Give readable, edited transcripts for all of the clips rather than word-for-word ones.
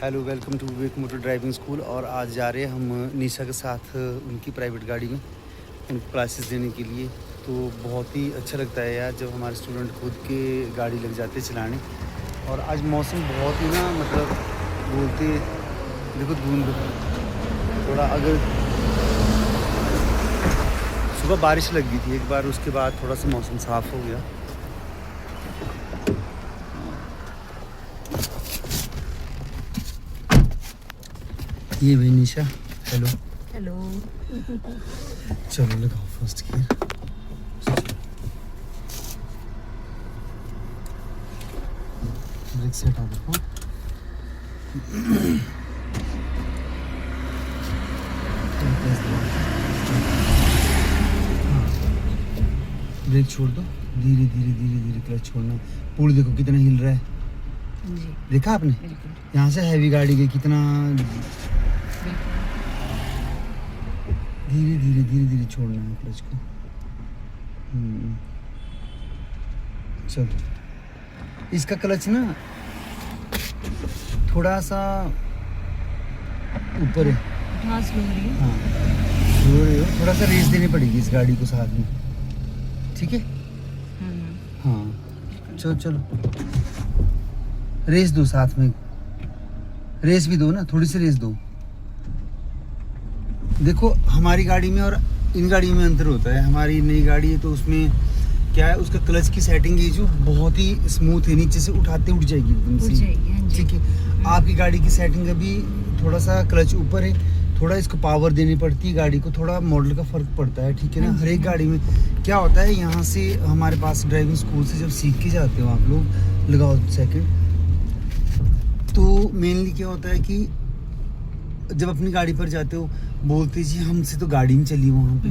Hello, welcome to Vivek motor driving school. और आज जा रहे हैं हम निशा के साथ उनकी प्राइवेट गाड़ी में उनको क्लासेस देने के लिए। तो बहुत ही अच्छा लगता है यार जब हमारे स्टूडेंट खुद के गाड़ी लग जाते हैं चलाने। और आज मौसम बहुत ही ना मतलब बोलते देखो धुंध थोड़ा, अगर सुबह बारिश लग गई थी एक बार, उसके बाद थोड़ा सा मौसम साफ़ हो गया। ये भाई निशा, हेलो हेलो। चलो लगाओ फर्स्ट गियर। ब्रेक से हटा दो। ब्रेक छोड़ दो, धीरे धीरे धीरे धीरे क्लच छोड़ना। पुल देखो कितना हिल रहा है, जी देखा आपने? बिल्कुल। यहाँ से हैवी गाड़ी के कितना धीरे धीरे धीरे धीरे छोड़ना है क्लच को। चलो, इसका क्लच ना थोड़ा सा ऊपर है। हाँ स्लो रही है। हाँ स्लो रही हो, थोड़ा सा रेस देनी पड़ेगी इस गाड़ी को साथ में, ठीक है? हाँ चलो चलो, रेस दो साथ में, रेस भी दो ना, थोड़ी सी रेस दो। देखो हमारी गाड़ी में और इन गाड़ी में अंतर होता है। हमारी नई गाड़ी है तो उसमें क्या है, उसका क्लच की सेटिंग है जो बहुत ही स्मूथ है, नीचे से उठाते उठ जाएगी एकदम से, ठीक है? आपकी गाड़ी की सेटिंग अभी थोड़ा सा क्लच ऊपर है, थोड़ा इसको पावर देनी पड़ती है गाड़ी को, थोड़ा मॉडल का फ़र्क पड़ता है, ठीक है ना? हर एक गाड़ी में क्या होता है, यहाँ से हमारे पास ड्राइविंग स्कूल से जब सीख के जाते हो आप लोग, लगाओ सेकंड, तो मेनली क्या होता है कि जब अपनी गाड़ी पर जाते हो बोलते जी हमसे तो गाड़ी नहीं चली वहाँ पे,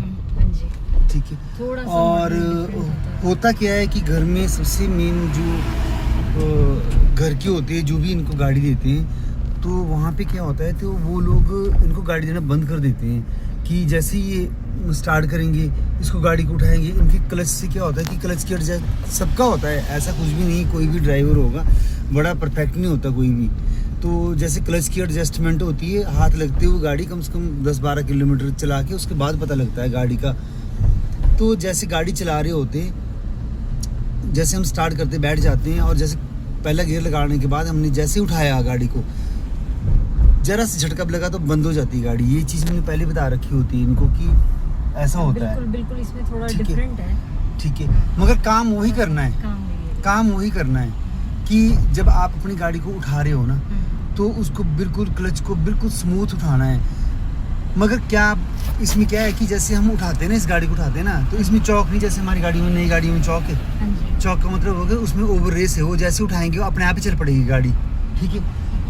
ठीक है? थोड़ा सा और होता क्या है कि घर में सबसे मेन जो घर के होते हैं, जो भी इनको गाड़ी देते हैं, तो वहाँ पे क्या होता है, तो वो लोग इनको गाड़ी देना बंद कर देते हैं कि जैसे ये स्टार्ट करेंगे, इसको गाड़ी को उठाएंगे, इनके क्लच से क्या होता है कि क्लच की एडजस्ट सबका होता है, ऐसा कुछ भी नहीं, कोई भी ड्राइवर होगा बड़ा परफेक्ट नहीं होता कोई भी। तो जैसे क्लच की एडजस्टमेंट होती है, हाथ लगते हुए गाड़ी कम से कम 10-12 किलोमीटर चला के उसके बाद पता लगता है गाड़ी का। तो जैसे गाड़ी चला रहे होते, जैसे हम स्टार्ट करते बैठ जाते हैं, और जैसे पहला गियर लगाने के बाद हमने जैसे उठाया गाड़ी को, जरा सा झटका लगा तो बंद हो जाती है गाड़ी। ये चीज़ मैंने पहले बता रखी होती है इनको कि ऐसा होता है। बिल्कुल इसमें थोड़ा डिफरेंट है, ठीक है, मगर काम वही करना है, काम वही करना है कि जब आप अपनी गाड़ी को उठा रहे हो ना, तो उसको बिल्कुल क्लच को बिल्कुल स्मूथ उठाना है। मगर क्या इसमें क्या है कि जैसे हम उठाते हैं ना, इस गाड़ी को उठाते हैं ना, तो इसमें चौक नहीं, जैसे हमारी गाड़ी में, नई गाड़ी में चौक है। चौक का मतलब हो गया उसमें ओवर रेस है, वो जैसे उठाएंगे वो अपने आप ही चल पड़ेगी गाड़ी, ठीक है?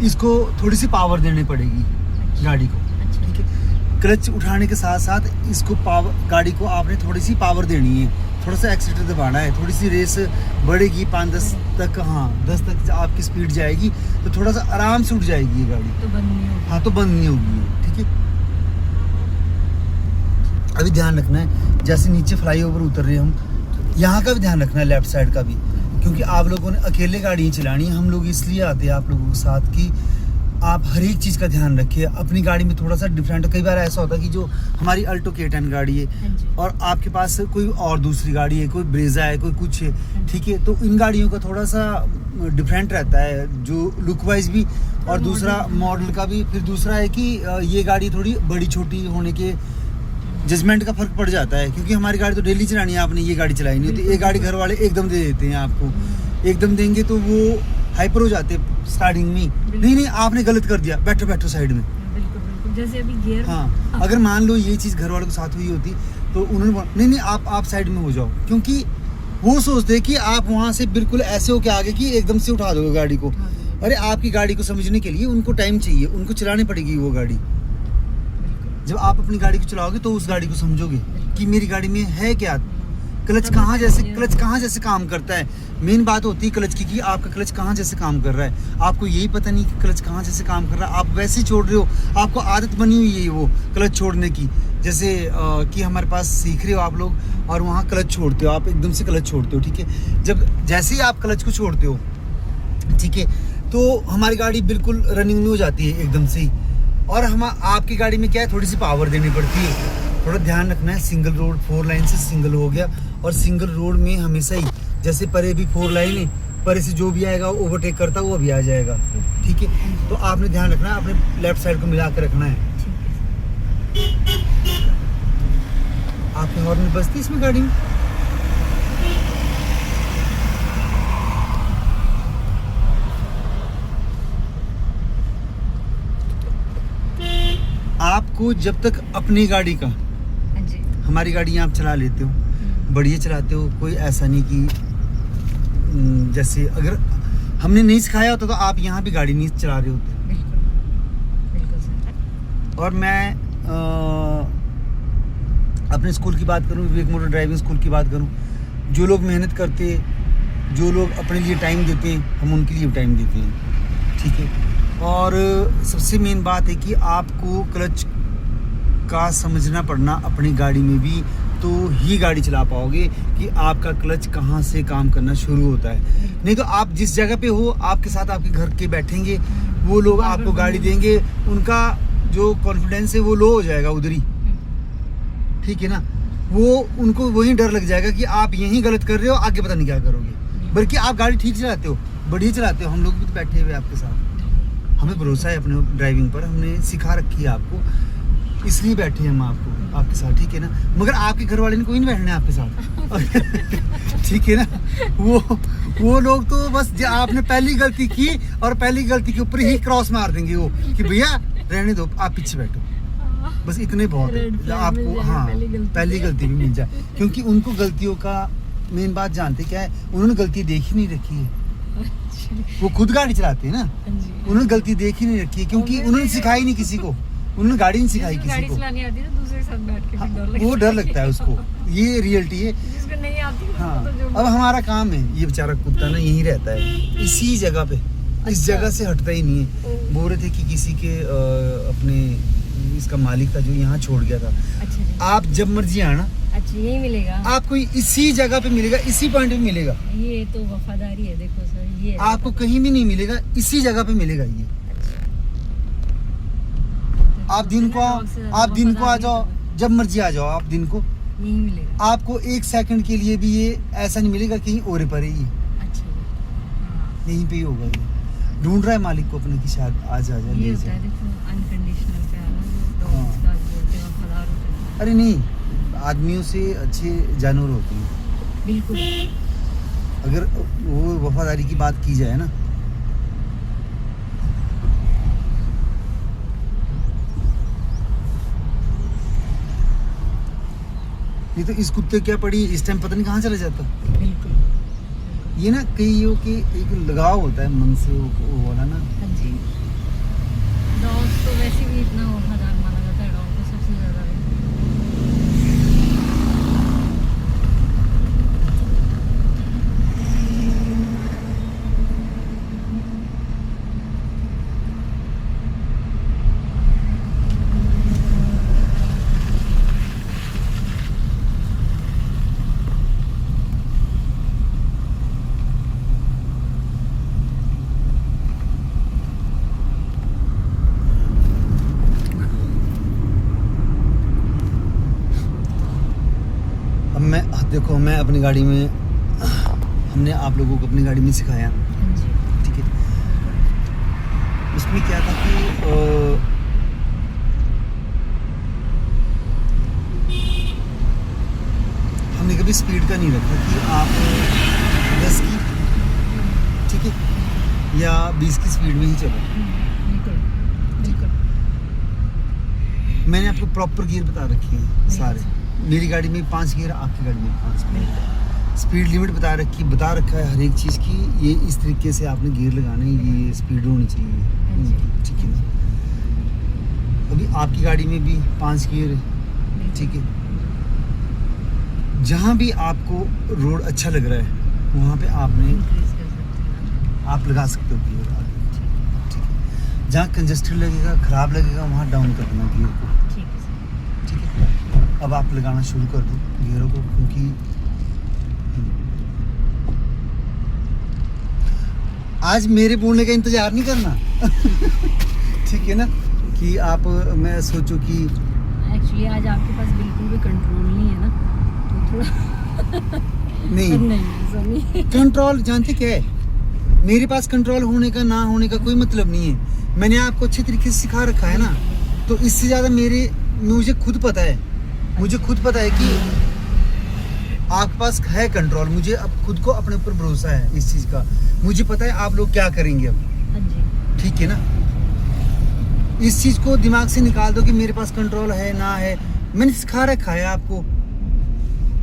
इसको थोड़ी सी पावर देनी पड़ेगी गाड़ी को, ठीक है? क्लच उठाने के साथ साथ इसको पावर, गाड़ी को आपने थोड़ी सी पावर देनी है, थोड़ा सा एक्सीटर दबाना है, थोड़ी सी रेस बढ़ेगी 5-10 तक, हाँ 10 तक आपकी स्पीड जाएगी, तो थोड़ा सा आराम से उठ जाएगी ये गाड़ी, तो बंद नहीं होगी। हाँ तो बंद नहीं होगी, ठीक है? अभी ध्यान रखना है, जैसे नीचे फ्लाईओवर उतर रहे हैं हम, यहाँ का भी ध्यान रखना है, लेफ्ट साइड का भी, क्योंकि आप लोगों ने अकेले गाड़ी चलानी है। हम लोग इसलिए आते हैं आप लोगों के साथ कि आप हर एक चीज़ का ध्यान रखिए। अपनी गाड़ी में थोड़ा सा डिफरेंट, कई बार ऐसा होता है कि जो हमारी अल्टो K10 गाड़ी है और आपके पास कोई और दूसरी गाड़ी है, कोई ब्रेजा है, कोई कुछ है, ठीक है? तो इन गाड़ियों का थोड़ा सा डिफरेंट रहता है, जो लुक वाइज भी, और दूसरा मॉडल का भी। फिर दूसरा है कि ये गाड़ी थोड़ी बड़ी छोटी होने के जजमेंट का फर्क पड़ जाता है, क्योंकि हमारी गाड़ी तो डेली चलानी है, आपने ये गाड़ी चलाई नहीं होती। ये गाड़ी घर वाले एकदम दे देते हैं आपको, एकदम देंगे तो वो हाइपर हो जाते हैं स्टार्टिंग में। नहीं आपने गलत कर दिया, बैठो बैठो साइड में, बिल्कुल जैसे अभी गियर। हाँ अगर मान लो ये चीज़ घर वालों के साथ हुई होती तो उन्होंने बोला नहीं आप साइड में हो जाओ, क्योंकि वो सोचते कि आप वहाँ से बिल्कुल ऐसे हो के आगे कि एकदम से उठा दोगे गाड़ी को। अरे आपकी गाड़ी को समझने के लिए उनको टाइम चाहिए, उनको चलानी पड़ेगी वो गाड़ी। जब आप अपनी गाड़ी को चलाओगे तो उस गाड़ी को समझोगे कि मेरी गाड़ी में है क्या, क्लच कहाँ जैसे काम करता है। मेन बात होती है क्लच की कि आपका क्लच कहाँ जैसे काम कर रहा है। आपको यही पता नहीं कि क्लच कहाँ जैसे काम कर रहा है, आप वैसे ही छोड़ रहे हो, आपको आदत बनी हुई है वो क्लच छोड़ने की। जैसे कि हमारे पास सीख रहे हो आप लोग और वहाँ क्लच छोड़ते हो, आप एकदम से क्लच छोड़ते हो, ठीक है? जब जैसे ही आप क्लच को छोड़ते हो, ठीक है, तो हमारी गाड़ी बिल्कुल रनिंग में हो जाती है एकदम से ही। और हम आपकी गाड़ी में क्या है, थोड़ी सी पावर देनी पड़ती है, थोड़ा ध्यान रखना है। सिंगल रोड 4 लाइन से सिंगल हो गया, और सिंगल रोड में हमेशा ही जैसे परे भी 4 लाइन है, परे से जो भी आएगा ओवरटेक करता वो अभी आ जाएगा, ठीक है। तो आपने ध्यान रखना है, अपने लेफ्ट साइड को मिला कर रखना है। आपके हॉर्न में बजती इसमें गाड़ी में? आपको जब तक अपनी गाड़ी का, हाँ जी, हमारी गाड़ी आप चला लेते हो, बढ़िया चलाते हो, कोई ऐसा नहीं कि जैसे अगर हमने नहीं सिखाया होता तो आप यहाँ भी गाड़ी नहीं चला रहे होते। बिल्कुल बिल्कुल सर। और मैं अपने स्कूल की बात करूँ, विवेक मोटर ड्राइविंग स्कूल की बात करूँ, जो लोग मेहनत करते, जो लोग अपने लिए टाइम देते हैं, हम उनके लिए टाइम देते हैं, ठीक है। और सबसे मेन बात है कि आपको क्लच का समझना पड़ना अपनी गाड़ी में भी, तो ही गाड़ी चला पाओगे कि आपका क्लच कहाँ से काम करना शुरू होता है। नहीं तो आप जिस जगह पे हो, आपके साथ आपके घर के बैठेंगे वो लोग, आपको गाड़ी देंगे, उनका जो कॉन्फिडेंस है वो लो हो जाएगा उधर ही, ठीक है ना। वो उनको वही डर लग जाएगा कि आप यहीं गलत कर रहे हो, आगे पता नहीं क्या करोगे। बल्कि आप गाड़ी ठीक चलाते हो, बढ़िया चलाते हो, हम लोग भी तो बैठे हुए आपके साथ, हमें भरोसा है अपने ड्राइविंग पर, हमने सिखा रखी है आपको, इसलिए बैठे हैं हम आपके साथ, ठीक है ना। मगर आपके घर वाले ने कोई नहीं बैठना है आपके साथ, ठीक है ना। वो लोग तो बस आपने पहली गलती की और पहली गलती के ऊपर ही क्रॉस मार देंगे वो, कि भैया रहने दो, आप पीछे बैठो, बस इतने बहुत है आपको। हाँ, पहली गलती भी मिल जाए, क्योंकि उनको गलतियों का मेन बात जानते क्या है, उन्होंने गलती देख ही नहीं रखी है। वो खुद गाड़ी चलाते हैं ना, उन्होंने गलती देख ही नहीं रखी है, क्योंकि उन्होंने सिखाई नहीं किसी को, उन्होंने गाड़ी नहीं सिखाई किसी को। चलानी आती है तो दूसरे के साथ बैठ के फिर डर लगता है। वो डर लगता है उसको, ये रियलिटी है। जिसको नहीं आती है हाँ, तो जो अब हमारा काम है, ये बेचारा कुत्ता ना यहीं रहता है इसी जगह पे, इस जगह से हटता ही नहीं है। बोल रहे थे कि किसी के अपने इसका मालिक था जो यहाँ छोड़ गया था। अच्छा जी। आप जब मर्जी आना, अच्छा यही मिलेगा आपको इसी जगह पे मिलेगा, इसी पॉइंट पे मिलेगा। ये तो वफादारी है, देखो सर, ये आपको कहीं भी नहीं मिलेगा, इसी जगह पे मिलेगा ये। आप दिन को आ जाओ, जब मर्जी आ जाओ आप दिन को, यही मिलेगा आपको 1 सेकंड के लिए भी ये ऐसा नहीं मिलेगा कहीं और पर ही, अच्छा हाँ। यहीं पे ही होगा ये। ढूंढ रहा है मालिक को अपने की, शायद आज आ जाए, ये ले होता है, जाए। देखो अनकंडीशनल प्यार ना, हाँ। डॉग्स का बोलते हैं वफादार होते हैं। अरे नहीं, आदमियों से अच्छे जानवर होते हैं, बिल्कुल अगर वो वफादारी की बात की जाए ना। नहीं तो इस कुत्ते क्या पड़ी, इस टाइम पता नहीं कहाँ चला जाता। बिल्कुल। ये ना कईयों के एक लगाव होता है मन से, वो वाला ना। हाँ जी, डॉग्स तो वैसे भी इतना वफादार माना जाता है, डॉग को सबसे ज़्यादा। देखो मैं अपनी गाड़ी में, हमने आप लोगों को अपनी गाड़ी में सिखाया, हाँ जी, ठीक है। उसमें क्या था कि हमने कभी स्पीड का नहीं रखा कि आप 10 की, ठीक है, या 20 की स्पीड में ही चलो। बिल्कुल बिल्कुल। मैंने आपको प्रॉपर गियर बता रखे हैं सारे, मेरी गाड़ी में 5 गियर, आपकी गाड़ी में 5 गियर। स्पीड लिमिट बता रखा है हर एक चीज़ की, ये इस तरीके से आपने गियर लगाने, ये स्पीड होनी चाहिए, ठीक है ना। अभी आपकी गाड़ी में भी 5 गियर है, ठीक है। जहाँ भी आपको रोड अच्छा लग रहा है वहाँ पे आपने आप लगा सकते हो गियर, ठीक है। जहाँ कंजस्टेड लगेगा, ख़राब लगेगा, वहाँ डाउन कर देना गियर को, ठीक है। अब आप लगाना शुरू कर दो गियरों को, क्योंकि आज मेरे बोलने का इंतजार नहीं करना। ठीक है ना, कि आप मैं सोचो कि एक्चुअली आज आपके पास बिल्कुल भी कंट्रोल नहीं है ना, तो थोड़ा नहीं नहीं ऐसा नहीं। कंट्रोल जानते क्या है, मेरे पास कंट्रोल होने का ना होने का कोई मतलब नहीं है। मैंने आपको अच्छे तरीके से सिखा रखा है ना, तो इससे ज़्यादा मुझे खुद पता है, कि आपके पास है कंट्रोल। मुझे अब खुद को अपने ऊपर भरोसा है इस चीज़ का। मुझे पता है आप लोग क्या करेंगे अब। हाँ जी। ठीक है ना, इस चीज़ को दिमाग से निकाल दो कि मेरे पास कंट्रोल है ना है। मैंने सिखा रखा है आपको।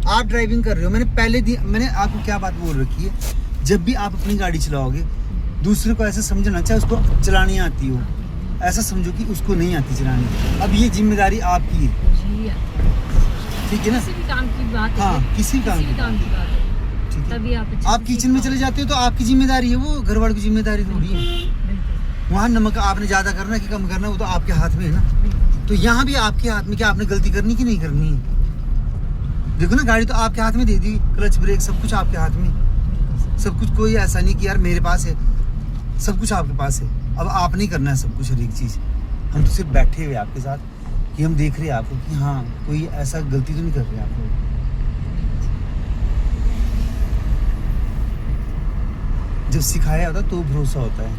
आप ड्राइविंग कर रहे हो, मैंने आपको क्या बात बोल रखी है, जब भी आप अपनी गाड़ी चलाओगे दूसरे को ऐसे समझना, चाहे उसको चलानी आती हो, ऐसा समझो कि उसको नहीं आती चलानी। अब ये जिम्मेदारी आपकी है, जी ठीक है ना। किसी भी काम की बात है, हाँ, किसी भी काम की काम की बात है, ठीक है। तभी आप अच्छे आप से किचन में सीख चले जाते हो तो आपकी जिम्मेदारी है, वो घर वालों की जिम्मेदारी थोड़ी है। बिल्कुल, वहाँ नमक आपने ज़्यादा करना है कि कम करना है, वो तो आपके हाथ में है ना। बिल्कुल। तो यहाँ भी आपके हाथ में, क्या आपने गलती करनी कि नहीं करनी है। देखो ना, गाड़ी तो आपके हाथ में दे दी, क्लच ब्रेक सब कुछ आपके हाथ में, सब कुछ। कोई ऐसा नहीं कि यार मेरे पास है, सब कुछ आपके पास है। अब आप नहीं करना है सब कुछ, हर एक चीज़। हम तो सिर्फ बैठे हुए आपके साथ कि हम देख रहे हैं आपको कि हाँ कोई ऐसा गलती तो नहीं कर रहे आप लोग। जब सिखाया होता तो भरोसा होता है,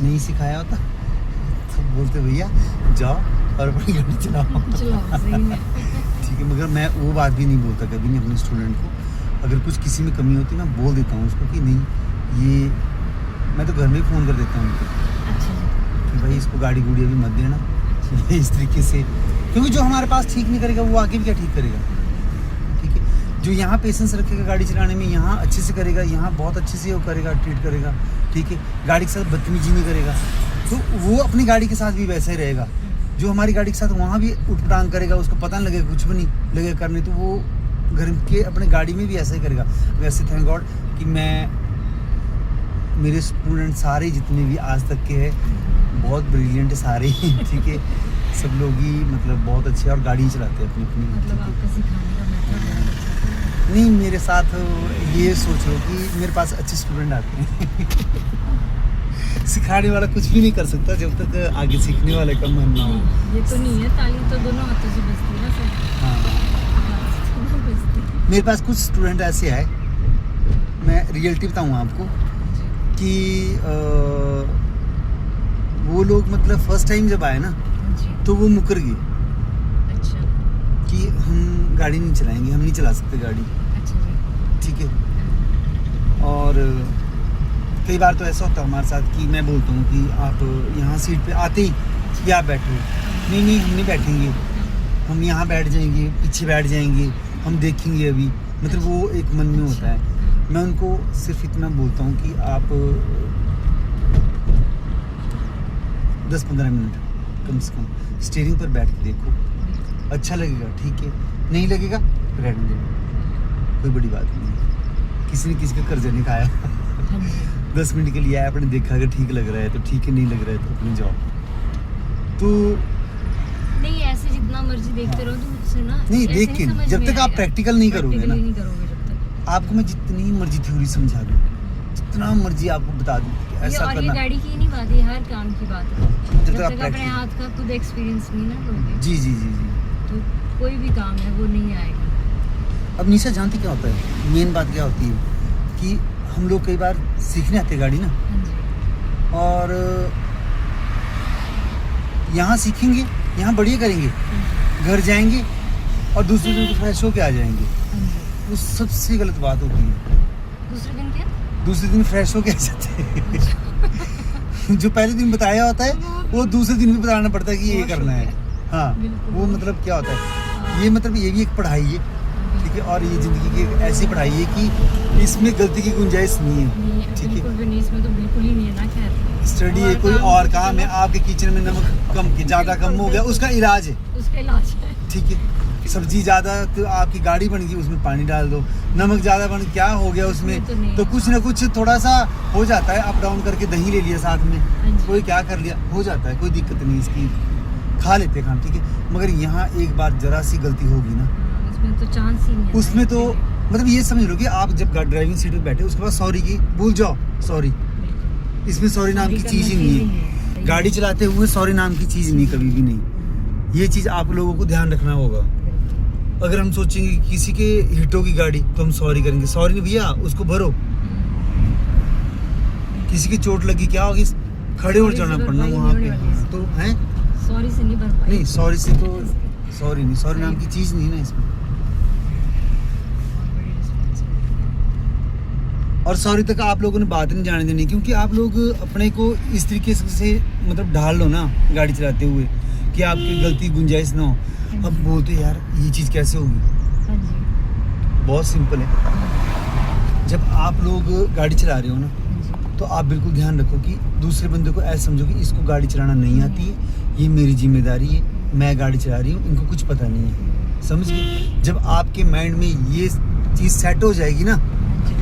नहीं सिखाया होता तो बोलते भैया जाओ और अपनी गाड़ी चलाओ। चलाओ, सही में। ठीक है, मगर मैं वो बात भी नहीं बोलता कभी नहीं अपने स्टूडेंट को। अगर कुछ किसी में कमी होती है मैं बोल देता हूँ उसको कि नहीं, ये मैं तो घर में ही फ़ोन कर देता हूँ उनको अच्छा जी। कि भाई इसको गाड़ी गुड़ी अभी मत देना इस तरीके से, क्योंकि जो हमारे पास ठीक नहीं करेगा वो आगे भी क्या ठीक करेगा। ठीक है, जो यहाँ पेशेंस रखेगा गाड़ी चलाने में, यहाँ अच्छे से करेगा, यहाँ बहुत अच्छे से वो करेगा, ट्रीट करेगा। ठीक है, गाड़ी के साथ बदतमीजी नहीं करेगा, तो वो अपनी गाड़ी के साथ भी वैसा ही रहेगा। जो हमारी गाड़ी के साथ वहाँ भी उठपटांग करेगा, उसको पता नहीं लगेगा, कुछ भी नहीं लगेगा करने, तो वो घर के अपने गाड़ी में भी ऐसा ही करेगा। वैसे थैंक गॉड कि मेरे स्टूडेंट सारे जितने भी आज तक के हैं बहुत ब्रिलियंट है सारे। ठीक है, सब लोग ही मतलब बहुत अच्छे और गाड़ी चलाते हैं अपनी अपनी। मतलब आपका सिखाने का मेथड बहुत अच्छा है। नहीं, मेरे साथ ये सोच लो कि मेरे पास अच्छे स्टूडेंट आते हैं। सिखाने वाला कुछ भी नहीं कर सकता जब तक आगे सीखने वाले का मन ना हो। ये तो नहीं है, ताली तो दोनों हाथों से बजती है ना सर। हाँ, दोनों बजती है। मेरे पास कुछ स्टूडेंट ऐसे आए, मैं रियलिटी बताऊँ आपको कि वो लोग मतलब फर्स्ट टाइम जब आए ना जी। तो वो मुकर गए अच्छा कि हम गाड़ी नहीं चलाएंगे, हम नहीं चला सकते गाड़ी। अच्छा जी। ठीक है, और कई बार तो ऐसा होता है हमारे साथ कि मैं बोलता हूँ कि आप यहाँ सीट पे आते ही कि आप बैठो, नहीं नहीं हम नहीं बैठेंगे, हम यहाँ बैठ जाएंगे, पीछे बैठ जाएंगे, हम देखेंगे अभी। मतलब वो एक मन में होता है। मैं उनको सिर्फ इतना बोलता हूँ कि आप 10-15 मिनट कम से कम स्टीयरिंग पर बैठ के देखो, अच्छा लगेगा ठीक है, नहीं लगेगा रहने दो, कोई बड़ी बात नहीं है। किसी ने किसी का कर्जा नहीं खाया। हाँ जी। 10 मिनट के लिए आया, आपने देखा अगर ठीक लग रहा है तो ठीक है, नहीं लग रहा है तो अपने जाओ। तो नहीं, ऐसे जितना मर्जी देखते रहो तो मुझसे ना नहीं, ऐसे लेकिन समझ जब में तक आप आएगा। प्रैक्टिकल नहीं करोगे Practically ना, नहीं करोगे जब तक। आपको मैं जितनी मर्जी थ्योरी समझा दूँ, जितना मर्जी आपको बता दूँ कि ये ऐसा और ये करना। गाड़ी की नहीं बात है, हर काम की बात है। जब जब तक आप तक अपने practical- हाथ का खुद एक्सपीरियंस नहीं ना लोगे जी जी जी जी। तो कोई भी काम है वो नहीं आएगा। अब निशा जानती क्या होता है, मेन बात क्या होती है कि हम लोग कई बार सीखने आते हैं गाड़ी ना, हाँ जी। और यहाँ सीखेंगे, यहाँ बढ़िया करेंगे, घर जाएंगे और दूसरे दिन को फ्रेश होके आ जाएंगे। हाँ जी। वो सबसे गलत बात होती है। दूसरे दिन क्या? दूसरे दिन फ्रेश होके आ जाते हैं। जो पहले दिन बताया होता है वो दूसरे दिन भी बताना पड़ता है कि ये बहुत करना है। शुक्रिया। हाँ, बिल्कुल। वो मतलब क्या होता है, ये मतलब ये भी एक पढ़ाई है, ठीक है, और ये ज़िंदगी की एक ऐसी पढ़ाई है कि इसमें गलती की गुंजाइश नहीं है, नहीं है, ठीक बिल्कुल है। भी नहीं, इसमें तो बिल्कुल ही नहीं है ना। खैर स्टडी है, कोई और काम है, आपके किचन में नमक कम ज़्यादा कम हो गया, उसका इलाज है, उसका इलाज है। ठीक है। सब्जी ज़्यादा तो आपकी गाड़ी बन गई, उसमें पानी डाल दो। नमक ज़्यादा बन क्या हो गया उसमें, तो नहीं तो कुछ ना कुछ थोड़ा सा हो जाता है, अप डाउन करके दही ले लिया साथ में, हाँ जी। कोई क्या कर लिया, हो जाता है, कोई दिक्कत नहीं इसकी, खा लेते हैं खाना, ठीक है। मगर यहाँ एक बार जरा सी गलती होगी ना, हाँ, उसमें तो चांस ही नहीं है। उसमें तो मतलब ये समझ लो कि आप जब ड्राइविंग सीट पे बैठे उसके बाद सॉरी की भूल जाओ, सॉरी, इसमें सॉरी नाम की Sorry चीज ही करना नहीं चीज़ ही है। नहीं है, सही गाड़ी है। चलाते हुए सॉरी नाम की चीज नहीं, कभी भी नहीं। ये चीज आप लोगों को ध्यान रखना होगा। अगर हम सोचेंगे कि किसी के हिट होगी गाड़ी तो हम सॉरी करेंगे, सॉरी नहीं भैया, उसको भरो। किसी की चोट लगी क्या होगी, खड़े हो Sorry जाना से पड़ना भरपाई वहाँ नहीं पे। होने वाली हाँ, तो है सॉरी से नहीं भरपाई। नहीं, सॉरी से तो सॉरी नहीं, सॉरी नाम की चीज नहीं ना इसमें। बहुत बड़ी responsibility। और सॉरी तक आप लोगों ने बात नहीं जाने देनी, क्योंकि आप लोग अपने को इस तरीके से मतलब ढाल लो ना गाड़ी चलाते हुए कि आपकी गलती गुंजाइश ना हो। अब बोलते यार ये चीज़ कैसे होगी, हाँ जी, बहुत सिंपल है। जब आप लोग गाड़ी चला रहे हो ना, हाँ जी, तो आप बिल्कुल ध्यान रखो कि दूसरे बंदे को ऐसा समझो कि इसको गाड़ी चलाना नहीं आती है, ये मेरी जिम्मेदारी है, मैं गाड़ी चला रही हूँ, इनको कुछ पता नहीं है। समझ गए? जब आपके माइंड में ये चीज़ सेट हो जाएगी ना, हाँ जी।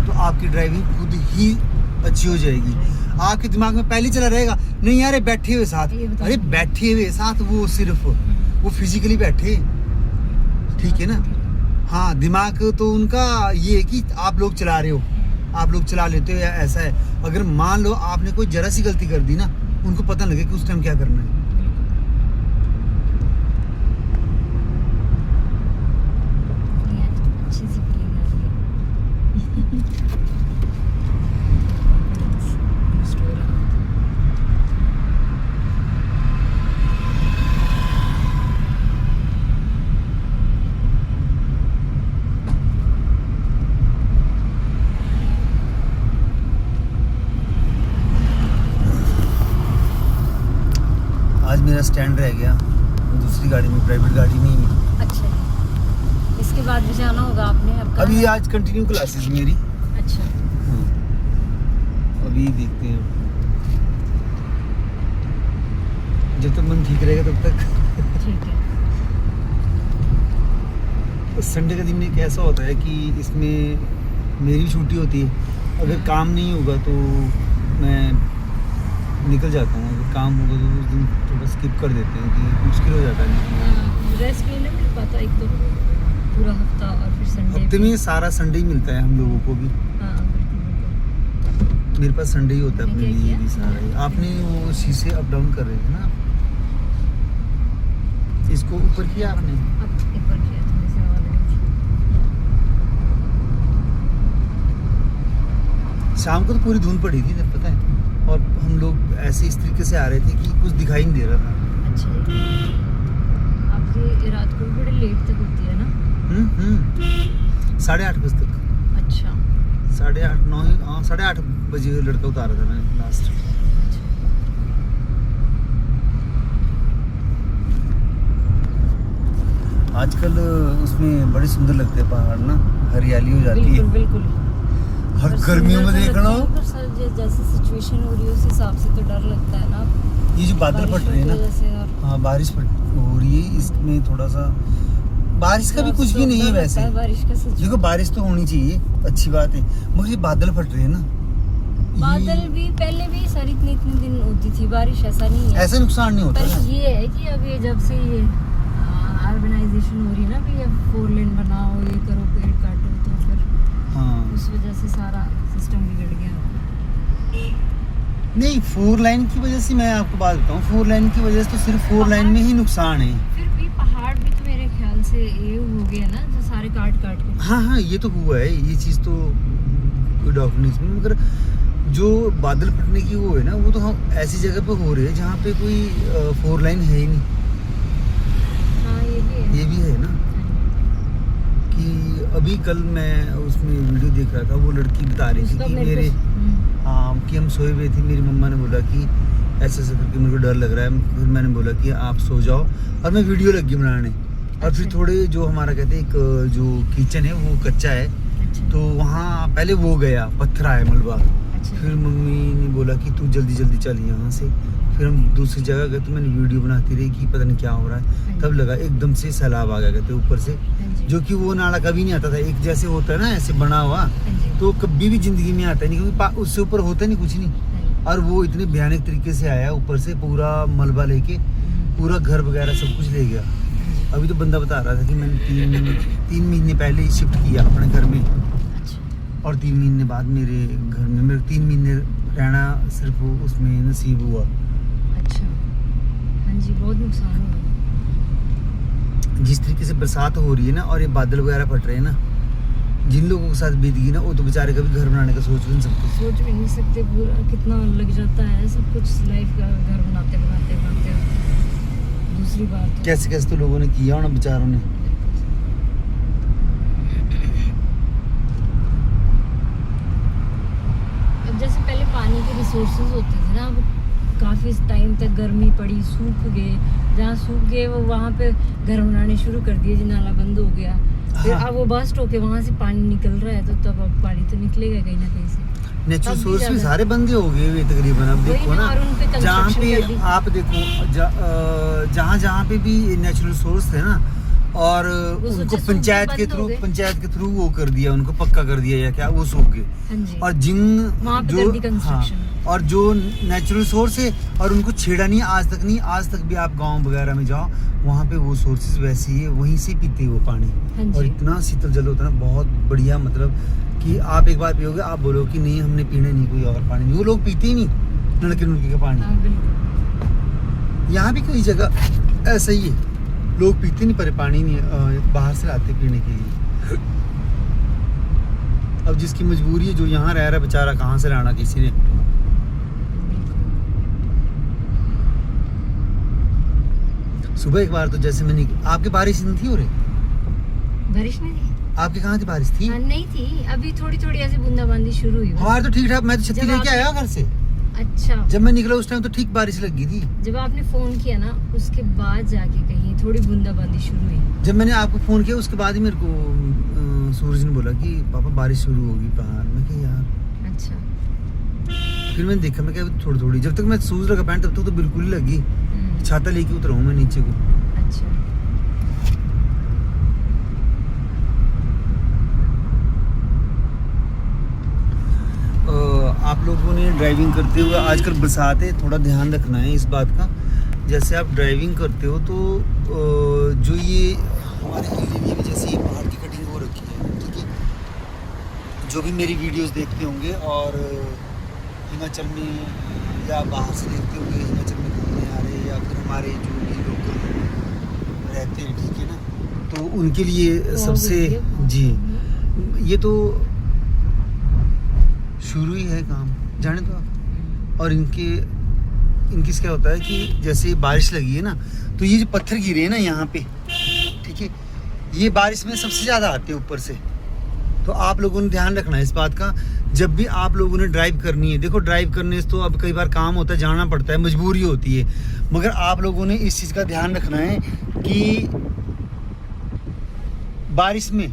तो आपकी ड्राइविंग खुद ही अच्छी हो जाएगी। आपके दिमाग में पहले चला रहेगा नहीं यार ये बैठे हुए साथ, ये बताओ। अरे बैठे हुए साथ वो सिर्फ वो फिजिकली बैठे, ठीक है ना। हाँ, दिमाग तो उनका ये है कि आप लोग चला रहे हो, आप लोग चला लेते हो या ऐसा है। अगर मान लो आपने कोई जरा सी गलती कर दी ना, उनको पता लगे कि उस टाइम क्या करना है। ये अच्छी सी फीलिंग आ रही है। स्टोरी। आज मेरा स्टैंड रह गया दूसरी गाड़ी में, प्राइवेट गाड़ी में ही। अच्छा जी। इसके बाद भी जाना होगा आपने अब? अभी आज कंटिन्यू क्लासेस मेरी। अच्छा। हाँ, अभी देखते हैं, जब तक मन ठीक रहेगा तब तक। ठीक है। संडे का दिन एक ऐसा होता है कि इसमें मेरी छुट्टी होती है। अगर काम नहीं होगा तो मैं निकल जाता हूँ, अगर काम होगा तो उस दिन थोड़ा स्किप कर देते हैं कि मुश्किल हो जाता है। रेस्ट भी नहीं मिल पाता एक तो पूरा हफ्ता, और फिर संडे हफ्ते में सारा संडे ही मिलता है हम लोगों को भी। हाँ बिल्कुल बिल्कुल। मेरे पास संडे ही होता है आपने अपने क्या लिए किया? भी सारा ही। आपने वो शीशे अप डाउन कर रहे थे ना, इसको ऊपर किया आपने? अब एक बार किया थोड़ी सी हवा लगी थी। शाम को तो पूरी धुंध पड़ी थी जब, पता है, और हम लोग ऐसे इस तरीके से आ रहे थे कि कुछ दिखाई नहीं दे रहा था। अच्छा जी। आपकी रात को भी बड़े लेट तक होती है ना? 8:30 बजे तक। अच्छा 8:30 9, हाँ 8:30 बजे लड़का उतारा था मैंने लास्ट। अच्छा। आजकल उसमें बड़े सुंदर लगते हैं पहाड़ ना, हरियाली हो जाती बिल्कुल है। बिल्कुल। और पर गर्मियों में सुंदर तो देख लगता लो, है, पर सर जैसी सिचुएशन हो रही है उस हिसाब से तो डर लगता है ना। ये जो बादल फट रहे हैं ना, हाँ बारिश हो रही है, इसमें थोड़ा सा बारिश का भी कुछ भी नहीं है वैसे। बारिश का देखो बारिश तो होनी चाहिए, अच्छी बात है, मगर ये बादल फट रहे हैं ना, बादल भी पहले भी सारी इतने दिन होती थी बारिश, ऐसा नहीं है। ऐसे नुकसान नहीं होता पर ना। ये है कि अब ये जब से ये अर्बनाइजेशन हो रही है ना, भी अब 4 लेन बनाओ, ये करो, पेड़ काटो, तो फिर हाँ उस वजह से सारा सिस्टम बिगड़ गया। नहीं, 4 लाइन की वजह से मैं आपको बात बताऊँ, 4 लाइन की वजह से तो सिर्फ 4 लाइन में ही नुकसान है। फिर भी पहाड़ भी तो मेरे ख्याल से ये हो गया ना, जो सारे काट काट के। हाँ हाँ, ये तो हुआ है, ये चीज़ तो कोई डाउट नहीं इसमें, मगर जो बादल फटने की वो है ना, वो तो हम ऐसी जगह पे हो रहे हैं जहाँ पे कोई 4 लाइन है ही नहीं। हाँ ये भी है। ये भी है ना कि अभी कल मैं उसमें वीडियो देख रहा था, वो लड़की बता रही थी उसका कि मेरे मेरे को हाँ कि हम सोए हुए थे, मेरी मम्मा ने बोला कि ऐसे ऐसे करके मेरे को डर लग रहा है, फिर मैंने बोला कि आप सो जाओ, और मैं वीडियो लगी बनाने। और फिर अच्छा। थोड़े जो हमारा कहते हैं एक जो किचन है वो कच्चा है, अच्छा तो वहाँ पहले वो गया, पत्थर आया, मलबा। अच्छा। फिर मम्मी ने बोला कि तू जल्दी जल्दी चल यहाँ से। फिर हम दूसरी जगह गए तो मैंने वीडियो बनाती रही कि पता नहीं क्या हो रहा है, तब लगा एकदम से सैलाब आ गया कहते ऊपर से, हाँ जी। जो कि वो नाला कभी नहीं आता था, एक जैसे होता है ना ऐसे बना हुआ, हाँ जी। तो कभी भी जिंदगी में आता नहीं, क्योंकि उससे ऊपर होता नहीं कुछ नहीं। हाँ और वो इतने भयानक तरीके से आया, ऊपर से पूरा मलबा लेके पूरा घर वगैरह सब कुछ ले गया। जी। अभी तो बंदा बता रहा था कि मैंने 3 महीने पहले ही शिफ्ट किया अपने घर में, अच्छा। और 3 महीने बाद मेरे घर में, मेरे 3 महीने रहना सिर्फ वो उसमें नसीब हुआ। अच्छा, हाँ जी, बहुत नुकसान हुआ। जिस तरीके से बरसात हो रही है ना और ये बादल वगैरह फट रहे हैं ना, जिन लोगों के साथ बीत गई ना वो तो बेचारे कभी घर बनाने का सोच भी नहीं सकते। सोच भी नहीं सकते, पूरा कितना लग जाता है सब कुछ लाइफ का, घर बनाते बनाते बनाते। दूसरी बात कैसे कैसे तो लोगों ने किया होना बेचारों ने। अब जैसे पहले पानी के रिसोर्सेज होते थे ना, अब काफ़ी टाइम तक गर्मी पड़ी, सूख गए, जहाँ सूख गए वो वहाँ पे घर बनाने शुरू कर दिए, नाला बंद हो गया। फिर हाँ। अब वो बस्ट होके वहाँ से पानी निकल रहा है, तो तब अब पानी तो निकलेगा कहीं ना कहीं से। नेचुरल तब भी सोर्स भी ज़्यादा- सारे बंदे हो गए हुए तकरीबन। अब वही देखो ना, ना और उन पे जहाँ construction पे कर दी। आप देखो जहाँ जहाँ पे भी नेचुरल सोर्स थे ना और वो उनको सोचे पंचायत सूख के बंद हो थ्रू गए। वो कर दिया, उनको पक्का कर दिया या क्या, वो सूख गए। हाँ जी, और जिन वहाँ पे जो कर दी construction। और जो नेचुरल सोर्स है और उनको छेड़ा नहीं आज तक, नहीं आज तक भी आप गांव वगैरह में जाओ वहाँ पे वो सोर्सेज वैसे ही है, वहीं से पीते हैं वो पानी। हाँ और जी। इतना शीतल जल होता है ना, बहुत बढ़िया, मतलब कि आप एक बार पियोगे आप बोलो कि नहीं हमने पीना नहीं कोई और पानी नहीं। वो लोग पीते ही नहीं नलके नुलके का पानी। हाँ बिल्कुल। यहाँ भी कई जगह ऐसा ही है, लोग पीते नहीं पर पानी नहीं बाहर से लाते पीने के लिए। अब जिसकी मजबूरी है, जो यहाँ रह रहा है बेचारा, कहाँ से लाना किसी ने। सुबह एक बार तो जैसे मैंने, आपके बारिश नहीं थी हो रही? बारिश नहीं थी? आपके कहाँ थी बारिश थी? हाँ, नहीं थी, अभी थोड़ी थोड़ी ऐसे बूंदाबांदी शुरू हुई बस। हमारे तो ठीक ठाक, मैं तो छत्ती जब लेके आप- आया घर से। अच्छा, जब मैं निकला उस टाइम तो ठीक बारिश लगी थी। जब आपने फोन किया ना उसके बाद जाके कहीं थोड़ी बूंदाबांदी शुरू हुई। जब मैंने आपको फोन किया उसके बाद ही मेरे को सूरज ने बोला कि पापा बारिश शुरू होगी बाहर। मैं कहा यार, अच्छा। फिर मैंने देखा, मैं क्या थोड़ी थोड़ी, जब तक मैं शूज लगा पहन तब तक तो बिल्कुल ही लगी। छाता लेके उतरा हूँ मैं नीचे को। अच्छा, आप लोगों ने ड्राइविंग करते हुए, आजकल बरसात है, थोड़ा ध्यान रखना है इस बात का। जैसे आप ड्राइविंग करते हो तो जो ये हमारे एरिया में जैसे ये पहाड़ की कटिंग हो रखी है, ठीक है, जो भी मेरी वीडियोस देखते होंगे और हिमाचल में या बाहर से देखते होंगे, हिमाचल में घूमने आ रहे या फिर हमारे जो भी लोकल रहते हैं, ठीक है ना, तो उनके लिए सबसे जी, ये तो शुरू ही है काम, जाने दो आप। और इनकी क्या होता है कि जैसे बारिश लगी है ना, तो ये जो पत्थर गिरे हैं ना यहाँ पे, ठीक है, ये बारिश में सबसे ज़्यादा आते हैं ऊपर से। तो आप लोगों ने ध्यान रखना है इस बात का, जब भी आप लोगों ने ड्राइव करनी है। देखो ड्राइव करने से तो अब कई बार काम होता है, जाना पड़ता है, मजबूरी होती है, मगर आप लोगों ने इस चीज़ का ध्यान रखना है कि बारिश में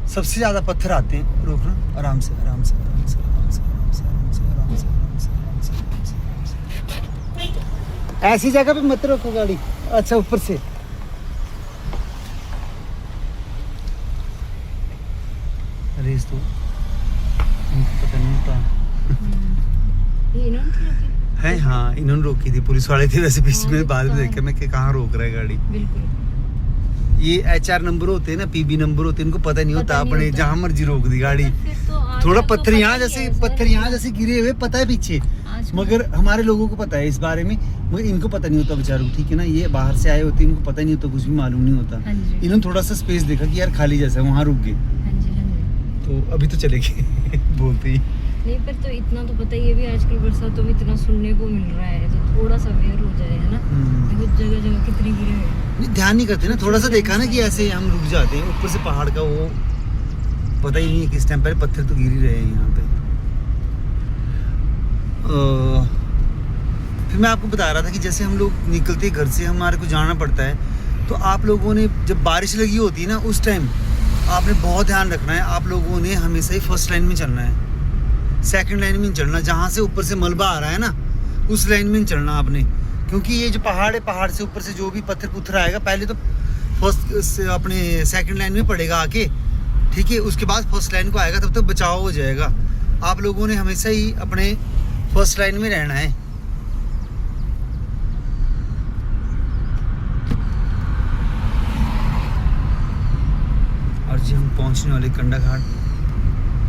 सबसे ज़्यादा पत्थर आते हैं। रोकना, आराम से आराम से आराम से आराम से आराम से आराम से आराम से आराम से आराम से आराम से आराम से। ऐसी जगह पे मत रोको गाड़ी। अच्छा, ऊपर से रेस तो इनको पता नहीं होता ये इन्होंने तो रोकी? है। हाँ, इन्होंने रोकी थी, पुलिस वाले थे वैसे पीछे हाँ, में। बाद में दिखता देखा मैं कि कहाँ रोक रहा है गाड़ी। बिल्कुल। ये HR नंबर होते हैं ना, PB नंबर होते हैं, इनको पता नहीं होता, पता नहीं अपने होता। जहाँ मर्जी रोक दी गाड़ी। फिर तो आज थोड़ा कल तो पत्थर पता यहाँ ही है जैसे सर। पत्थर यहाँ जैसे गिरे हुए पता है पीछे, आज मगर हमारे लोगों को पता है इस बारे में, मगर इनको पता नहीं होता बेचारों को, ठीक है ना। ये बाहर से आए होते हैं, इनको पता नहीं होता, कुछ भी मालूम नहीं होता। हाँ जी, इन्होंने थोड़ा सा स्पेस देखा कि यार खाली जैसा, वहाँ रुक गए, हाँ जी, हाँ जी। तो अभी तो चले गए बोलते ही। नहीं, पर तो इतना तो पता ही है, भी आजकल बरसातों में इतना सुनने को मिल रहा है, तो थोड़ा सा अवेयर हो जाए, है ना। देखो जगह जगह कितने गिरे हुए हैं। नहीं, ध्यान नहीं करते ना, थोड़ा सा देखा ना कि ऐसे हम रुक जाते हैं। ऊपर से पहाड़ का वो पता ही नहीं है किस टाइम पर पत्थर तो गिर ही रहे हैं यहाँ पे। फिर मैं आपको बता रहा था कि जैसे हम लोग निकलते घर से, हमारे को जाना पड़ता है, तो आप लोगों ने जब बारिश लगी होती है ना, उस टाइम आपने बहुत ध्यान रखना है। आप लोगों ने हमेशा ही फर्स्ट लाइन में चलना है, सेकंड लाइन में नहीं चलना। जहाँ से ऊपर से मलबा आ रहा है ना, उस लाइन में नहीं चलना आपने, क्योंकि ये जो पहाड़ है, पहाड़ से ऊपर से जो भी पत्थर पुत्थर आएगा, पहले तो फर्स्ट अपने सेकंड लाइन में पड़ेगा आके, ठीक है, उसके बाद फर्स्ट लाइन को आएगा, तब तक बचाव हो जाएगा। आप लोगों ने हमेशा ही अपने फर्स्ट लाइन में रहना है। और जी हम पहुंचने वाले कंडा घाट।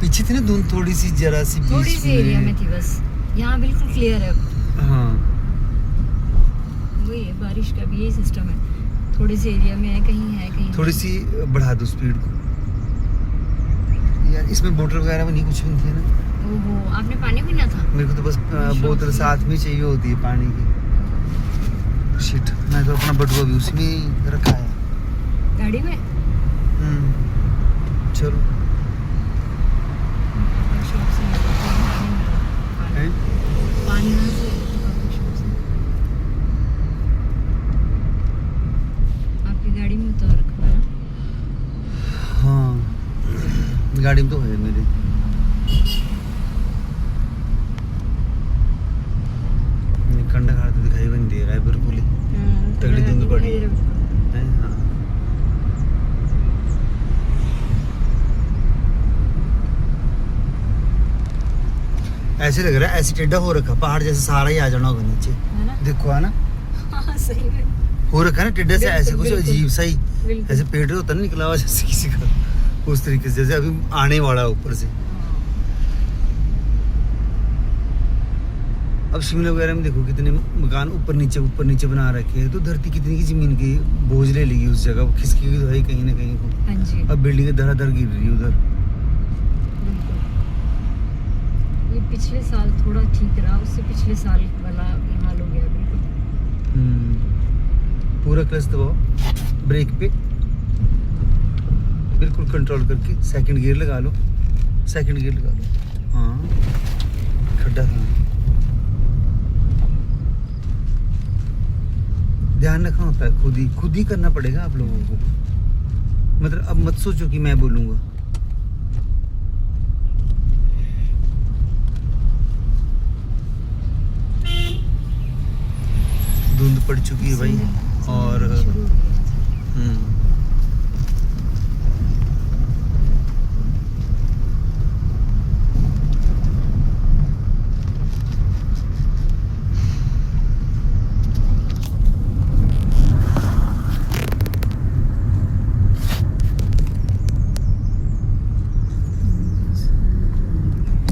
पीछे थी ना धुंध थोड़ी सी, जरा सी थोड़ी बीच सी एरिया में थी बस, यहाँ बिल्कुल क्लियर है। हाँ वही है, बारिश का भी यही सिस्टम है, थोड़े से एरिया में है कहीं थोड़ी सी बढ़ा दो स्पीड को यार। इसमें बोतल वगैरह में नहीं, कुछ भी नहीं है ना। ओहो, आपने पानी पीना था? मेरे को तो बस बोतल साथ में चाहिए होती है पानी की। शिट, मैं तो अपना बटुआ भी उसी में ही रखा है गाड़ी में। चलो शॉप से हैं? पानी यहाँ से शॉप से। आपकी गाड़ी में तो रखा है ना? हाँ गाड़ी में तो है मेरे। कंडा घाट तो दिखाई भी नहीं दे रहा है बिल्कुल ही, तगड़ी धुंध पड़ी है। हाँ ऐसे लग रहा है, ऐसे टेढ़ा हो रखा पहाड़ जैसे, सारा ही आ जाना होगा नीचे। है ना? देखो है ना, हाँ सही में हो रखा है ना टेढ़े से, ऐसे कुछ बिल्कुल, अजीब सा ही, बिल्कुल। ऐसे पेड़ होता ना निकला हुआ जैसे किसी का, उस तरीके से जैसे अभी आने वाला है ऊपर से। अब शिमला वगैरह में देखो कितने मकान ऊपर नीचे बना रखे हैं, तो धरती कितनी की जमीन की बोझ ले लेगी उस जगह, वो खिसकी हुई तो है ही कहीं ना कहीं को। हाँ जी अब बिल्डिंगें धड़ाधड़ गिर रही है उधर। बिल्कुल। ये पिछले साल थोड़ा ठीक रहा, उससे पिछले साल वाला हाल हो गया बिल्कुल। पूरा क्लच दबाओ ब्रेक पे, बिल्कुल कंट्रोल करके सेकंड गियर लगा लो, सेकंड गियर लगा लो। हाँ खड्डा था, ध्यान रखना होता है, खुद ही करना पड़ेगा आप लोगों को। मतलब अब मत सोचो कि मैं बोलूँगा। धुंध पड़ चुकी है भाई, और शुरू हो गया।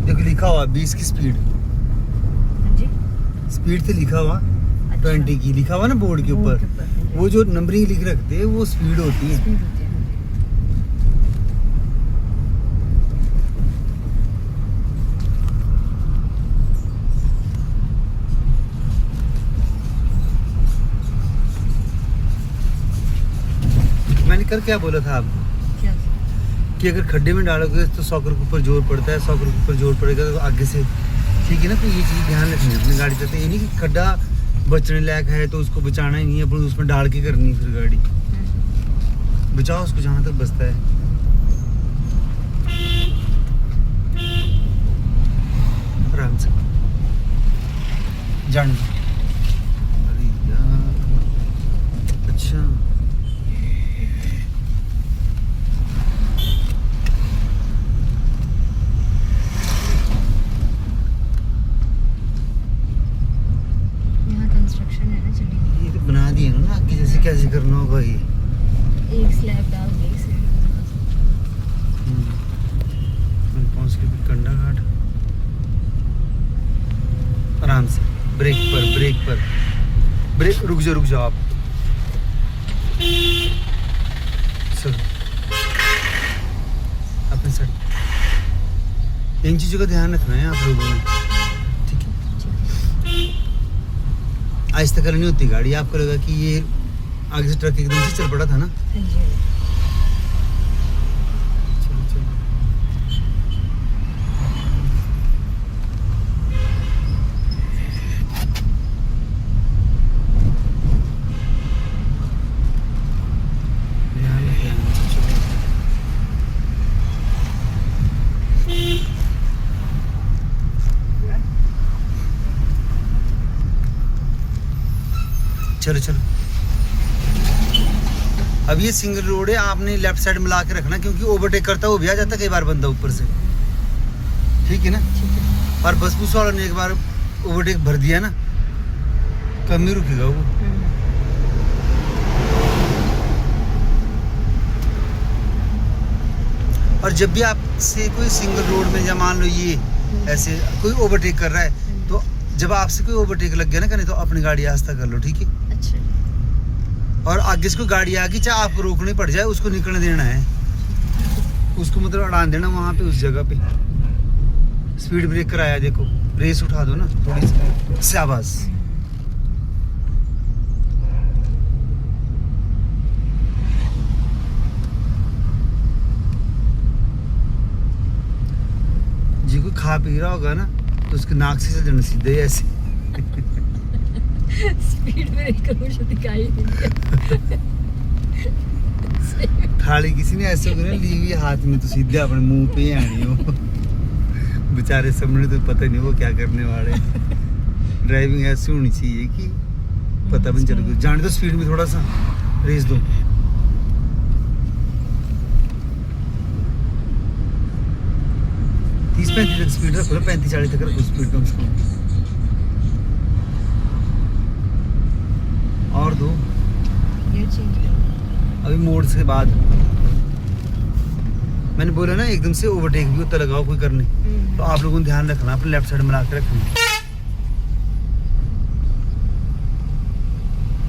देखो लिखा हुआ 20 की स्पीड, हाँ जी स्पीड से लिखा हुआ अच्छा। 20 की लिखा हुआ ना बोर्ड के ऊपर। वो जो नंबरिंग लिख रखते हैं वो स्पीड होती है। स्पीड होती है। मैंने कर क्या बोला था आपको क्या? कि अगर खड्डे में डालोगे तो सॉकर के ऊपर जोर पड़ता है, सॉकर के ऊपर जोर पड़ेगा तो आगे से, ठीक है ना। तो ये चीज़ ध्यान रखनी है अपनी गाड़ी चलते, ये नहीं कि खड्डा बचने लायक है तो उसको बचाना ही नहीं है, अपन उसमें डाल के करनी है फिर गाड़ी। बचाओ उसको जहाँ तक बचता है। आराम से जान। अरे यार अच्छा यहाँ कंस्ट्रक्शन है ना, चलिए ये तो बना दिए ना आगे, जैसे कैसे करना होगा ये। एक स्लैब डाल दिए इसे। पहुँच के फिर कंडा घाट आराम से, ब्रेक पर रुक जाओ आप। चलो अपने साइड, इन चीज़ों का ध्यान रखना है आप लोगों ने, ठीक है। आहिस्ता करनी होती गाड़ी, आपको लगा कि ये आगे से ट्रक एकदम से चल पड़ा था ना। हाँ जी चलो चलो ध्यान रखें, चलो चलो। अब ये सिंगल रोड है, आपने लेफ्ट साइड मिला के रखना, क्योंकि ओवरटेक करता है वो भी आ जाता है कई बार बंदा ऊपर से, ठीक है ना। और बस बुस वालों ने एक बार ओवरटेक भर दिया ना, कम ही रुकेगा वो। और जब भी आपसे कोई सिंगल रोड में, या मान लो ये ऐसे कोई ओवरटेक कर रहा है, तो जब आपसे कोई ओवरटेक लग गया ना करने, तो अपनी गाड़ी आस्ता कर लो, ठीक है। अच्छा और आगे से कोई गाड़ी आ गई, चाहे आपको रोकनी पड़ जाए, उसको निकलने देना है, उसको मतलब अड़ान देना वहाँ पे, उस जगह पे। स्पीड ब्रेक कराया, देखो रेस उठा दो ना थोड़ी सी, शाबाश। जी कोई खा पी रहा होगा ना, तो उसके नाक से चल सीधे ऐसे। स्पीड ब्रेकर मुझे दिखाई नहीं दिया। थाली किसी ने ऐसे ली हुई हाथ में, तो सीधे अपने मुंह पे ही आनी हो। बेचारे सामने तो पता नहीं वो क्या करने वाले। ड्राइविंग ऐसी होनी चाहिए कि पता भी नहीं चले। जाने दो स्पीड में, थोड़ा सा रेस दो। तीस 35 तक स्पीड रखो, 35-40 तक रखो स्पीड कम से कम। और दो गियर चेंज कर। अभी मोड़ से बाद। मैंने बोला ना एकदम से ओवरटेक भी होता लगाओ कोई करने, तो आप लोगों को ध्यान रखना, अपने लेफ्ट साइड में ला के रखना।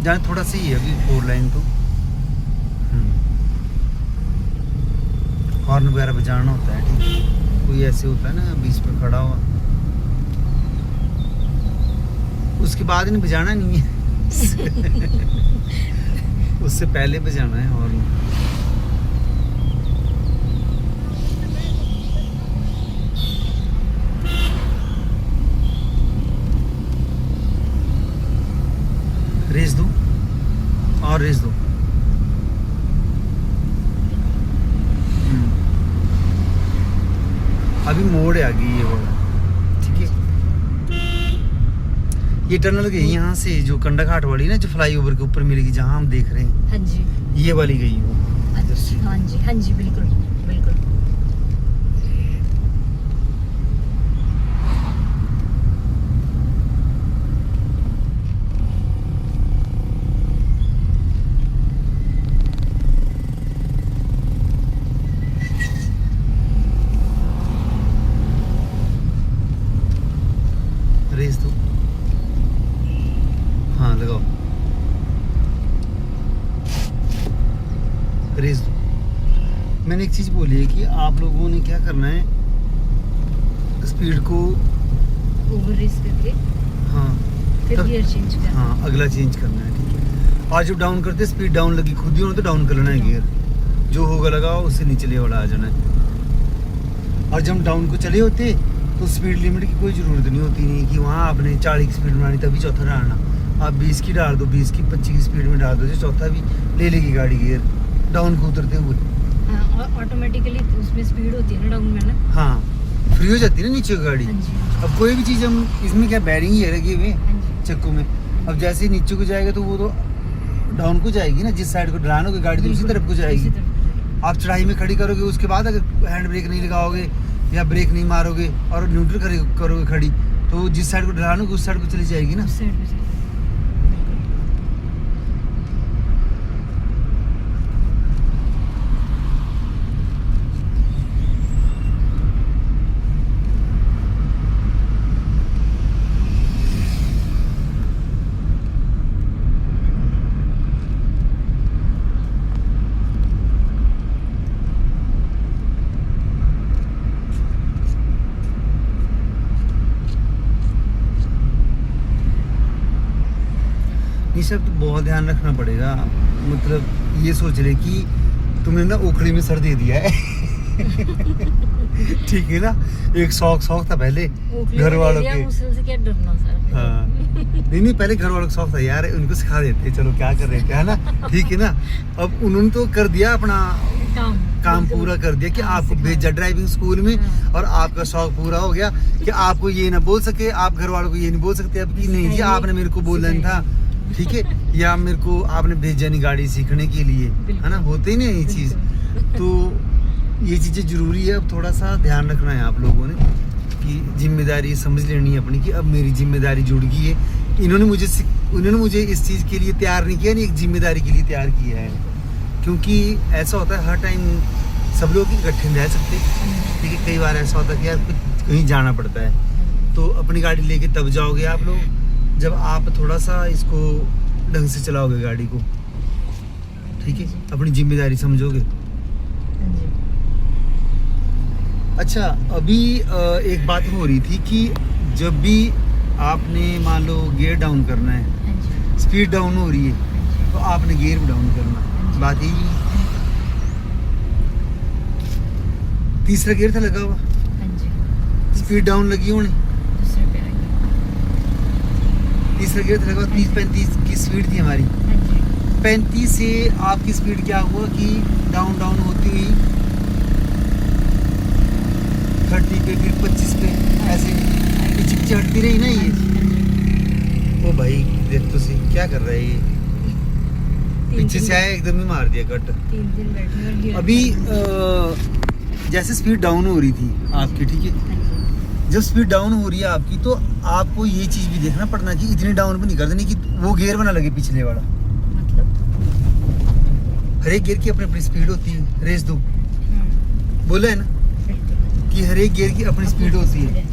जहाँ थोड़ा सा ही है अभी 4 लाइन, तो हॉर्न वगैरह बजाना होता है, ठीक है। कोई ऐसे होता है ना बीच में खड़ा हुआ, उसके बाद नहीं बजाना नहीं है। उससे पहले बजाना है हॉर्न। रेस दो और रेस दो। अभी मोड़ आ गई ये वाला, ठीक है। ये टनल गई यहाँ से, जो कंडा घाट वाली ना, जो फ्लाईओवर के ऊपर मिलेगी, जहाँ हम देख रहे हैं। हाँ जी, ये वाली गई वो। अच्छा, हाँ जी, हाँ जी, बिल्कुल बिल्कुल। रेस दो, हाँ लगाओ, रेस दो। मैंने एक चीज बोली है कि आप लोगों ने क्या करना है, स्पीड को ओवर रेस करके हाँ फिर गियर चेंज करना। हाँ अगला चेंज करना है, ठीक है। आज जब डाउन करते स्पीड डाउन लगी, खुद ही होना तो डाउन कर लेना है गियर, जो होगा लगाओ, उससे नीचे वाला आ जाना है। और जब डाउन को चले होते तो स्पीड लिमिट की कोई ज़रूरत नहीं होती, नहीं कि वहाँ आपने 40 की स्पीड बनानी तभी चौथा डालना। आप 20 की डाल दो, 20 की 25 की स्पीड में डाल दो, जो चौथा भी ले लेगी गाड़ी गियर डाउन को उतरते हुए। हाँ, ऑटोमेटिकली उसमें स्पीड होती है ना डाउन में ना। हाँ, फ्री हो जाती है ना नीचे की गाड़ी। हाँ जी, अब कोई भी चीज़ हम इसमें क्या बैरिंग ही है लगे हुए हाँ जी। चक्कों में, अब जैसे ही नीचे को जाएगा तो वो तो डाउन को जाएगी ना, जिस साइड को ढलानोगे गाड़ी तो उसी तरफ को जाएगी। आप चढ़ाई में खड़ी करोगे, उसके बाद अगर हैंड ब्रेक नहीं लगाओगे या ब्रेक नहीं मारोगे और न्यूट्रल करोगे खड़ी, तो जिस साइड को ढलानोगे उस साइड को चली जाएगी ना। उस साइड पे चलेगी। ये सब तो बहुत ध्यान रखना पड़ेगा। मतलब ये सोच रहे कि तुमने ना ओखड़ी में सर दे दिया है। ठीक है ना, एक शौक था पहले घर वालों के। मुश्किल से क्या डरना सर। हाँ, नहीं पहले घर वालों का शौक था यार, उनको सिखा देते चलो क्या कर रहे थे, है ना। ठीक है ना, अब उन्होंने तो कर दिया अपना काम पूरा कर दिया कि आपको भेजा ड्राइविंग स्कूल में, और आपका शौक पूरा हो गया कि आपको ये ना बोल सके, आप घर वालों को ये नहीं बोल सकते अब कि नहीं जी आपने मेरे को बोलना नहीं था, ठीक है, या मेरे को आपने भेजा नहीं गाड़ी सीखने के लिए, है ना, होते ही नहीं ये चीज़। तो ये चीज़ें ज़रूरी है, अब थोड़ा सा ध्यान रखना है आप लोगों ने कि जिम्मेदारी समझ लेनी है अपनी कि अब मेरी जिम्मेदारी जुड़ गई है। उन्होंने मुझे इस चीज़ के लिए तैयार नहीं किया, नहीं एक जिम्मेदारी के लिए तैयार किया है, क्योंकि ऐसा होता है हर टाइम सब लोग इकट्ठे नहीं रह सकते, ठीक है। कई बार ऐसा होता है कि यार कहीं जाना पड़ता है, तो अपनी गाड़ी लेके तब जाओगे आप लोग जब आप थोड़ा सा इसको ढंग से चलाओगे गाड़ी को, ठीक है, अपनी जिम्मेदारी समझोगे। हाँ जी। अच्छा, अभी एक बात हो रही थी कि जब भी आपने मान लो गियर डाउन करना है, हाँ जी। स्पीड डाउन हो रही है, हाँ जी। तो आपने गियर भी डाउन करना, बात यही है। तीसरा गियर था लगा हुआ, हाँ जी। स्पीड डाउन लगी होनी, दूसरे पे लगी। तीसरा गियर था लगा हुआ, 30-35 की स्पीड थी हमारी। हाँ जी। 35 से आपकी स्पीड क्या हुआ कि डाउन डाउन होती हुई 30 पे, फिर 25 पे, ऐसे चिप चढ़ती रही ना हाँ ये। जी, हाँ जी। ओ भाई देख तो सही क्या कर रहा है ये, पीछे से आया एकदम ही मार दिया कट। 3 दिन बैठे और गिर अभी गए। जैसे स्पीड डाउन हो रही थी आपकी, ठीक है, हाँ जी। जब स्पीड डाउन हो रही है आपकी तो आपको ये चीज़ भी देखना पड़ना कि इतनी डाउन भी नहीं कर देनी कि वो गियर बना लगे पिछले वाला। मतलब हर एक गियर की अपनी अपनी स्पीड होती है, रेस दो बोला है ना बिल्कुल। कि हर एक गियर की अपनी स्पीड होती है।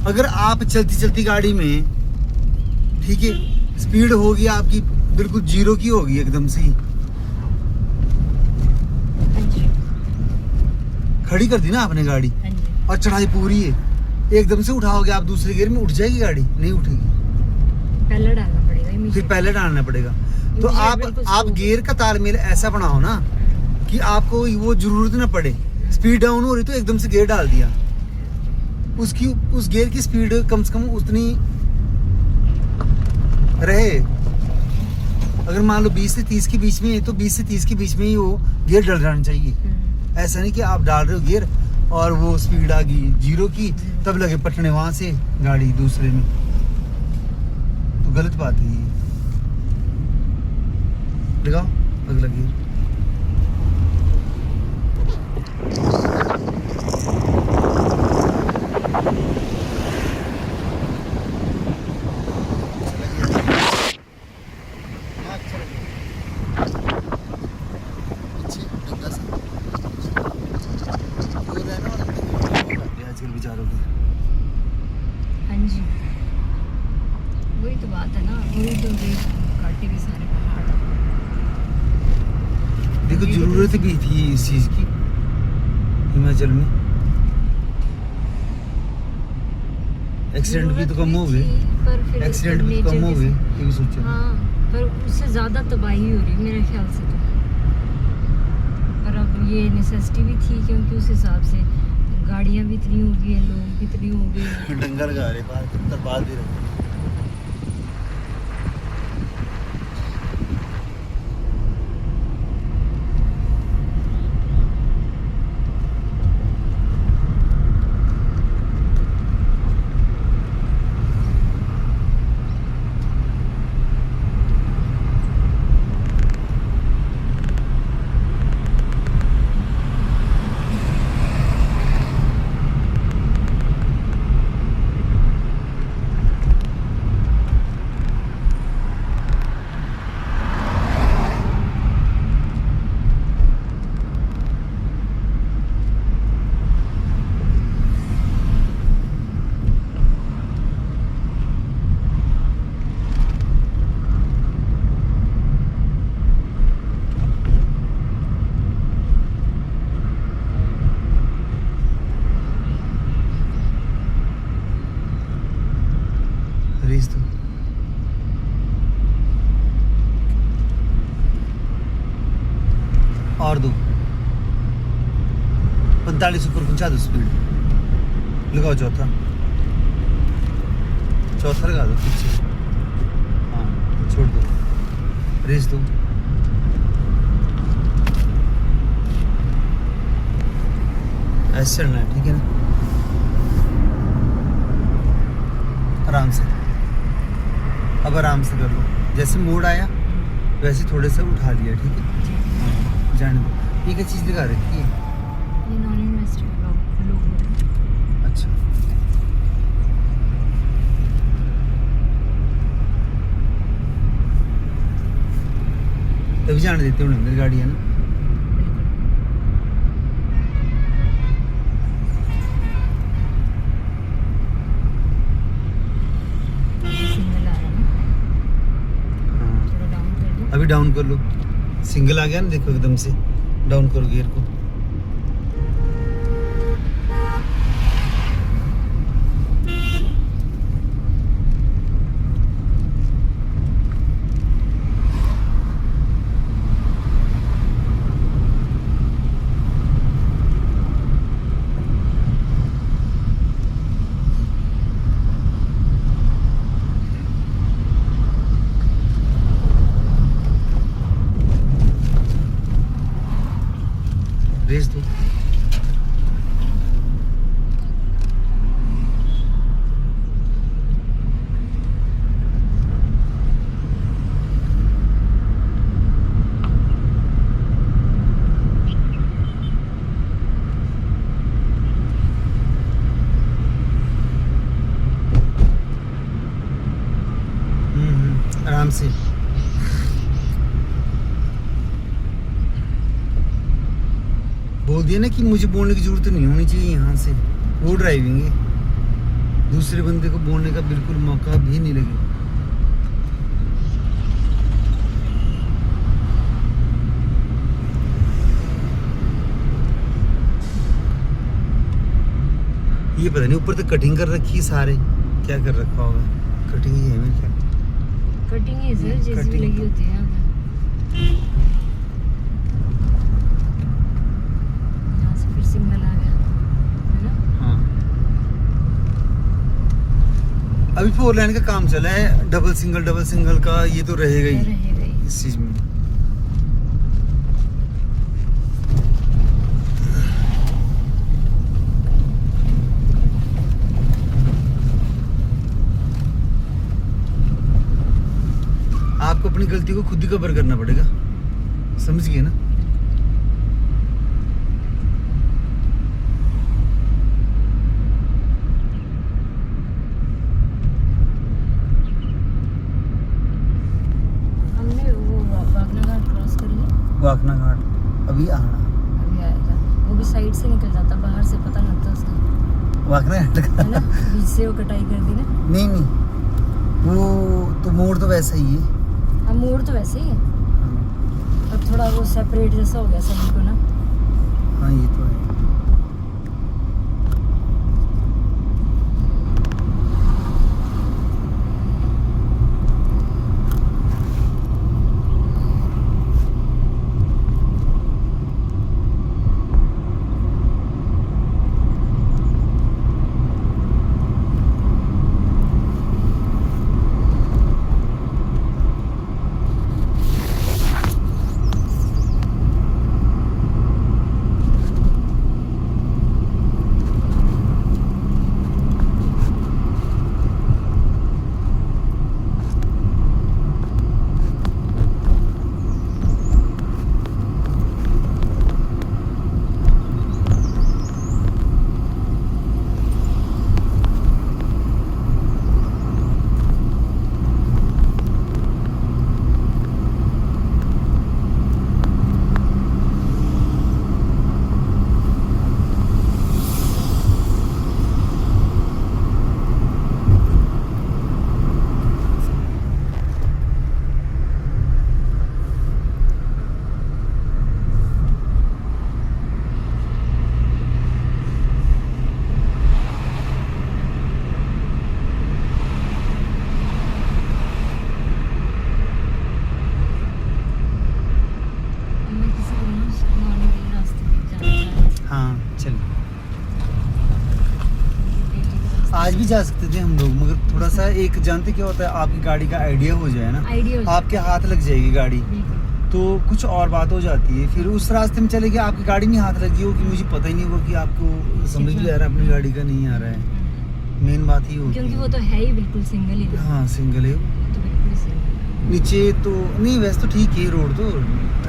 अगर आप चलती चलती गाड़ी में, ठीक है, स्पीड होगी आपकी बिल्कुल जीरो की होगी एकदम से ही, हाँ जी। खड़ी कर दी ना आपने गाड़ी हाँ जी। और चढ़ाई पूरी है, एकदम से उठाओगे आप दूसरे गियर में, उठ जाएगी गाड़ी? नहीं उठेगी, पहले डालना पड़ेगा फिर immediate। पहले डालना पड़ेगा। तो Immediate आप बिल्कुल आप slow। गियर का तालमेल ऐसा बनाओ ना कि आपको वो जरूरत ना पड़े, स्पीड डाउन हो रही तो एकदम से गियर डाल दिया, उसकी उस गियर की स्पीड कम से कम उतनी रहे। अगर मान लो 20 से 30 के बीच में है तो 20 से 30 के बीच में ही वो गियर डल जाना चाहिए। ऐसा नहीं कि आप डाल रहे हो गियर और वो स्पीड आ गई जीरो की, तब लगे पटने वहां से गाड़ी दूसरे में, तो गलत बात है ये। लगाओ अगला गियर। आजकल बेचारों की हाँ जी, वही तो बात है ना, वही तो रेत काटे के सारे पहाड़। देखो जरूरत भी थी इस चीज की हिमाचल में, एक्सीडेंट भी तो कम हो गए, पर फिर एक्सीडेंट भी तो कम हो गए, ये भी सोचो। हाँ, पर उससे ज़्यादा तबाही हो रही है मेरे ख्याल से तो। पर अब ये नेसेसिटी भी थी क्योंकि उस हिसाब से गाड़ियाँ भी इतनी हो गई है, लोग भी इतनी हो गए। डंगा लगा रहे बाहर, कितना बाल दे रहे। रेस दो। और दो 45 ऊपर पहुंचा दो स्पीड। लगाओ चौथा, चौथा लगा दो पीछे, हाँ छोड़ दो, रेस दो। ऐसे चलना है, ठीक है ना, आराम से। अब आराम से कर लो, जैसे मोड़ आया वैसे थोड़े से उठा लिया, ठीक है, जाने दो। ये क्या चीज़ दिखा रखी है? ये नॉन इन्वेस्टेड लोग। अच्छा, तभी जाने देते हैं अंदर गाड़ी है ना। अभी डाउन कर लो, सिंगल आ गया ना, देखो एकदम से डाउन करो गियर को। रेस दो। आराम से। बोल दिया ना कि मुझे बोलने की जरूरत नहीं होनी चाहिए यहाँ से, वो ड्राइविंग है, दूसरे बंदे को बोलने का बिल्कुल मौका भी नहीं लगेगा। ये पता नहीं ऊपर तक कटिंग कर रखी है, सारे क्या कर रखा होगा, कटिंग ही है मेरे ख्याल। कटिंग है सर, जैसी भी लगी होती है यहाँ पे। यहाँ से फिर सिग्नल आ गया है ना। हाँ, अभी 4 लाइन का काम चला है, डबल सिंगल का ये तो रहेगा ही रहेगा ही। इस चीज में। आपको अपनी गलती को खुद ही कवर करना पड़ेगा, समझ गए ना। हमने वो वाकना घाट क्रॉस कर लिया। वाकना घाट अभी आना, अभी आएगा, वो भी साइड से निकल जाता, बाहर से पता नहीं लगता उसका, वाकना घाट है ना। का बीच से वो कटाई कर दी ना। नहीं नहीं, वो तो मोड़ तो वैसा ही है। हाँ, मोड़ तो वैसे ही है, अब थोड़ा वो सेपरेट जैसा हो गया सभी को ना। हाँ ये तो है। मैं किसी को ना नॉर्मल रास्ते पे जाना चाहती हाँ चल, थी। आज भी जा सकते थे हम लोग, मगर थोड़ा सा एक जानते क्या होता है, आपकी गाड़ी का आइडिया हो जाए ना, आइडिया हो आपके हाथ लग जाएगी गाड़ी, बिल्कुल। तो कुछ और बात हो जाती है। फिर उस रास्ते में चले गए, आपकी गाड़ी नहीं हाथ लगी होगी, मुझे पता ही नहीं होगा कि आपको समझ भी आ रहा है अपनी गाड़ी का नहीं आ रहा है। मेन बात ही होती क्योंकि है। वो तो है ही बिल्कुल सिंगल ही ना। हाँ सिंगल है वो। तो बिल्कुल ही सिंगल। नीचे तो नहीं, वैसे तो ठीक है रोड, तो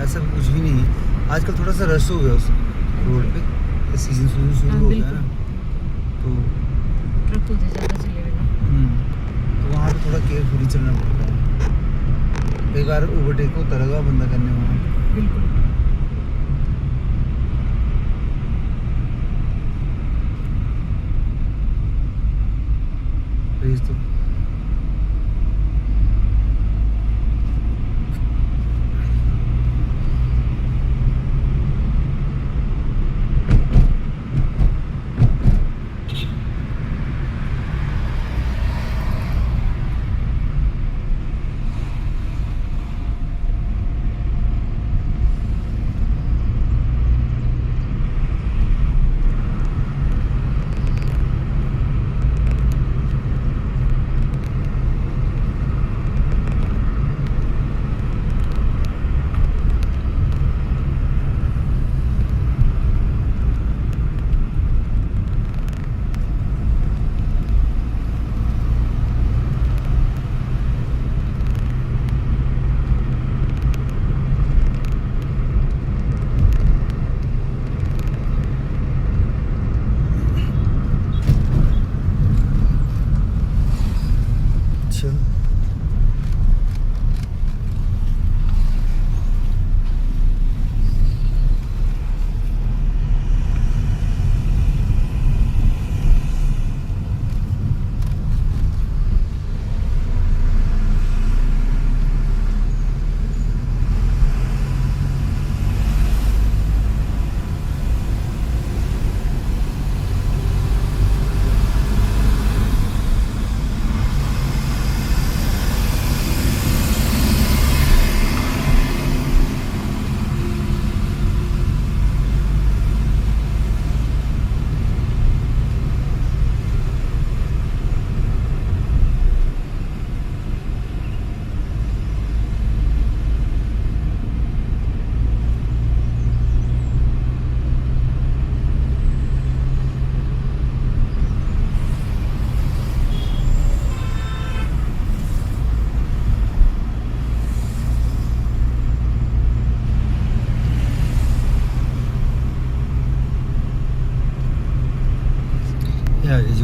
ऐसा कुछ भी नहीं है। आजकल थोड़ा सा रश हो गया उस रोड पे, सीजन शुरू हो गया ना, तो ट्रक उधर ज़्यादा चलेगा ना। तो वहाँ पे थोड़ा केयरफुली चलना पड़ता है। कई बार ओवरटेक होता लगा बंदा करने वहाँ। बिल्कुल। भेज दो।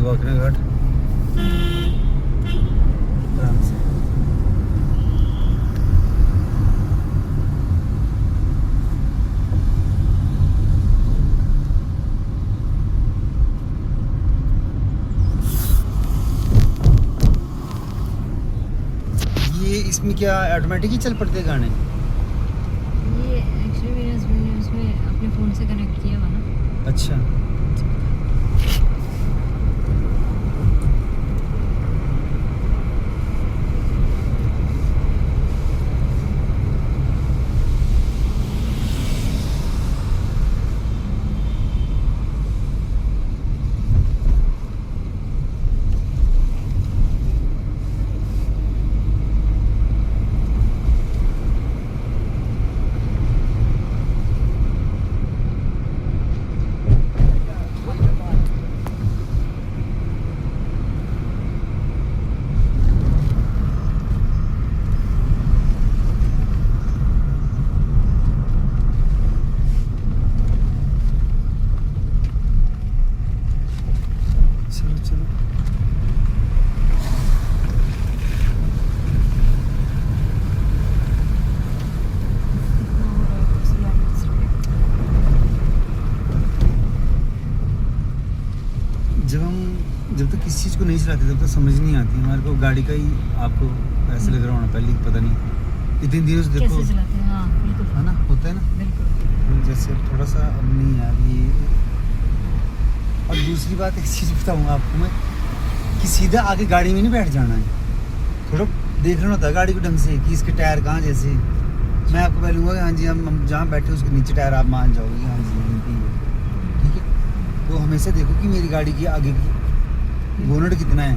वाकना घाट आराम से। ये इसमें क्या ऑटोमेटिक ही चल पड़ते गाने? ये एक्चुअली मेरे हस्बैंड ने उसमें अपने फ़ोन से कनेक्ट किया हुआ ना। अच्छा, चलो चलो। जब तक किसी चीज़ को नहीं चलाते तब तक समझ नहीं आती हमारे को गाड़ी का ही। आपको ऐसे लग रहा होना पहले पता नहीं इतने दिनों से देखो कैसे चलाते हैं। हाँ बिल्कुल, है ना, होता है ना। बिल्कुल। जैसे थोड़ा सा अब नहीं यार ये। और दूसरी बात एक चीज़ बताऊंगा आपको मैं कि सीधा आगे गाड़ी में नहीं बैठ जाना है, थोड़ा देख लेना होता है गाड़ी को ढंग से कि इसके टायर कहाँ। जैसे मैं आपको बोलूँगा कि हाँ जी हम जहाँ बैठे उसके नीचे टायर आप मान जाओगे कि हाँ जी यहीं पे ही है, ठीक है। तो हमेशा देखो कि मेरी गाड़ी की आगे की बोनट कितना है,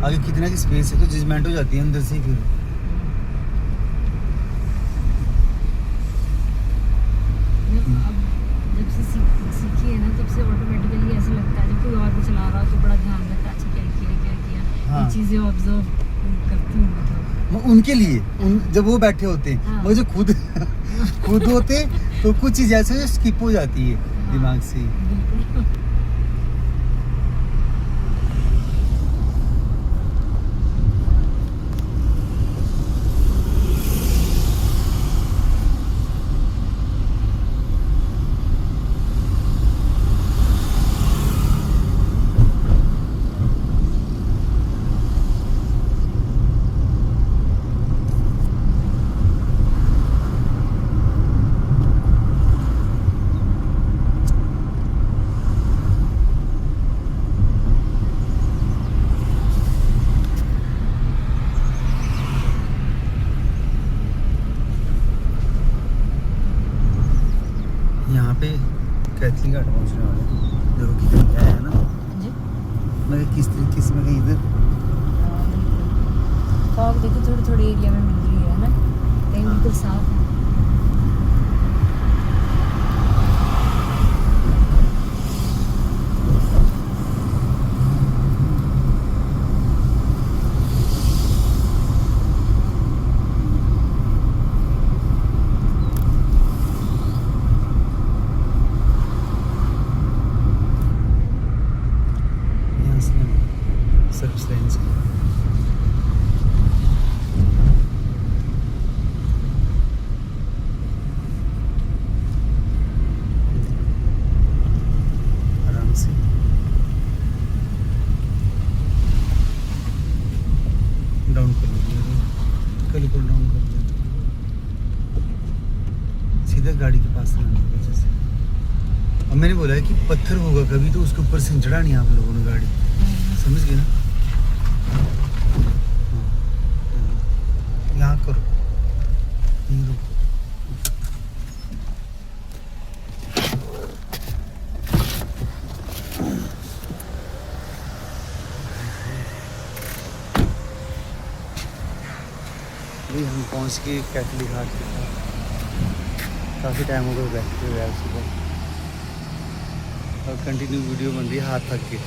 आगे कितना की स्पेस है, तो जजमेंट हो जाती है अंदर से ही फिर। अब जब से सीखी है ना तब से ऑटोमेटिकली ऐसा लगता है जब कोई और भी चला रहा हो तो बड़ा ध्यान रहता है, अच्छा क्या किया। हाँ। ये चीज़ें ऑब्जर्व करती हूँ मतलब। उनके लिए जब वो बैठे होते हैं, हाँ। मगर जो खुद होते तो कुछ चीज़ ऐसे स्किप हो जाती है हाँ, दिमाग से। बिल्कुल। यहाँ पे कैथली घाट पहुँचने वाले हैं। देखो कितनी क्या है ना, जी। मगर किस तरीके से मैं इधर फॉग देखो थोड़े थोड़े एरिया में मिल रही है ना, कहीं बिल्कुल साफ है। यहाँ से सर्विस लाइन से आराम से डाउन कर लीजिए, कल को डाउन कर दिया सीधा गाड़ी के पास लाने की वजह से। अब मैंने बोला है कि पत्थर होगा कभी तो उसके ऊपर से चढ़ा नहीं आप लोगों ने गाड़ी, समझ गए ना। हाँ, यहाँ करो, यहीं रुको। अभी हम पहुँच के कैथली घाट के पास। काफ़ी टाइम हो गया बैठते हुए यार सुबह, और कंटिन्यू वीडियो बन रही है हाथ थक के।